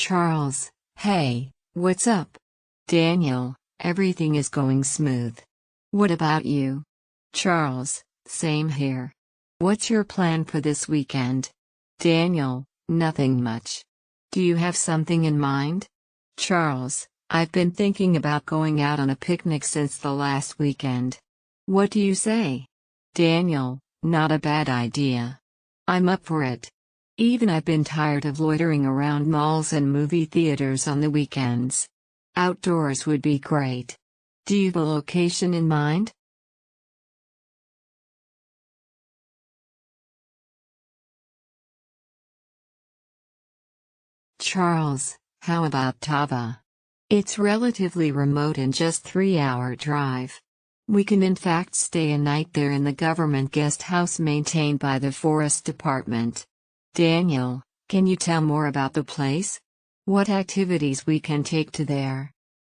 Charles, hey, what's up? Daniel, everything is going smooth. What about you? Charles, same here. What's your plan for this weekend? Daniel, nothing much. Do you have something in mind? Charles, I've been thinking about going out on a picnic since the last weekend. What do you say? Daniel, not a bad idea. I'm up for it. Even I've been tired of loitering around malls and movie theaters on the weekends. Outdoors would be great. Do you have a location in mind? Charles, how about Tava? It's relatively remote and just 3-hour drive. We can in fact stay a night there in the government guest house maintained by the Forest Department. Daniel, can you tell more about the place? What activities we can take to there?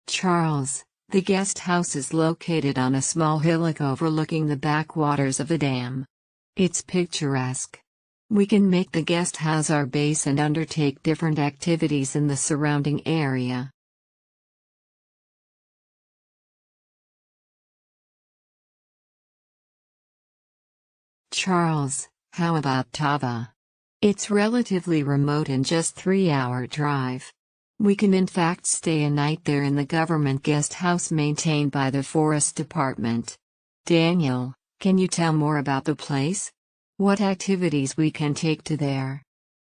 Charles, the guest house is located on a small hillock overlooking the backwaters of the dam. It's picturesque. We can make the guest house our base and undertake different activities in the surrounding area. Charles, how about Tava? It's relatively remote and just 3-hour drive. We can in fact stay a night there in the government guest house maintained by the Forest Department. Daniel, can you tell more about the place? What activities we can take to there?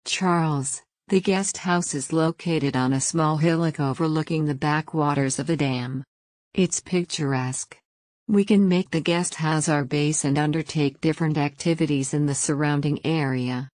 Charles, the guest house is located on a small hillock overlooking the backwaters of the dam. It's picturesque. We can make the guest house our base and undertake different activities in the surrounding area.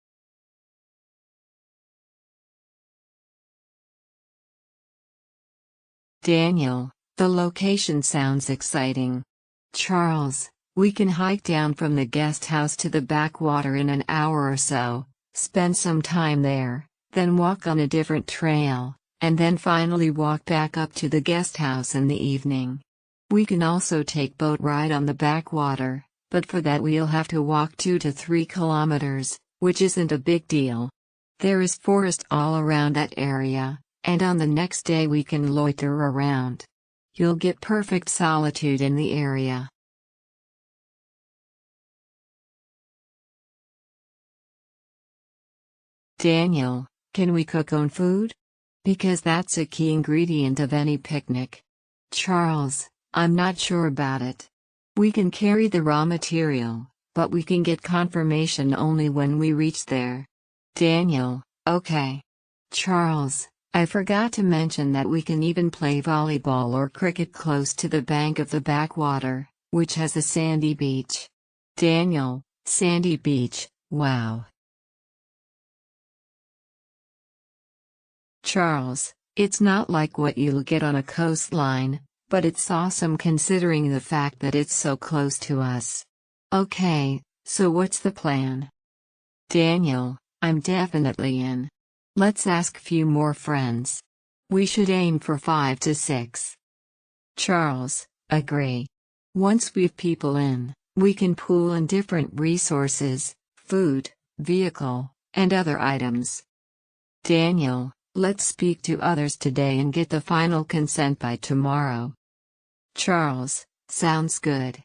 Daniel, the location sounds exciting. Charles, we can hike down from the guest house to the backwater in an hour or so, spend some time there, then walk on a different trail, and then finally walk back up to the guest house in the evening. We can also take boat ride on the backwater, but for that we'll have to walk 2 to 3 kilometers, which isn't a big deal. There is forest all around that area, and on the next day we can loiter around. You'll get perfect solitude in the area. Daniel, can we cook own food? Because that's a key ingredient of any picnic. Charles, I'm not sure about it. We can carry the raw material, but we can get confirmation only when we reach there. Daniel, okay. Charles, I forgot to mention that we can even play volleyball or cricket close to the bank of the backwater, which has a sandy beach. Daniel, sandy beach, wow. Charles, it's not like what you'll get on a coastline, but it's awesome considering the fact that it's so close to us. Okay, so what's the plan? Daniel, I'm definitely in. Let's ask few more friends. We should aim for 5 to 6. Charles, agree. Once we've people in, we can pool in different resources, food, vehicle, and other items. Daniel, let's speak to others today and get the final consent by tomorrow. Charles, sounds good.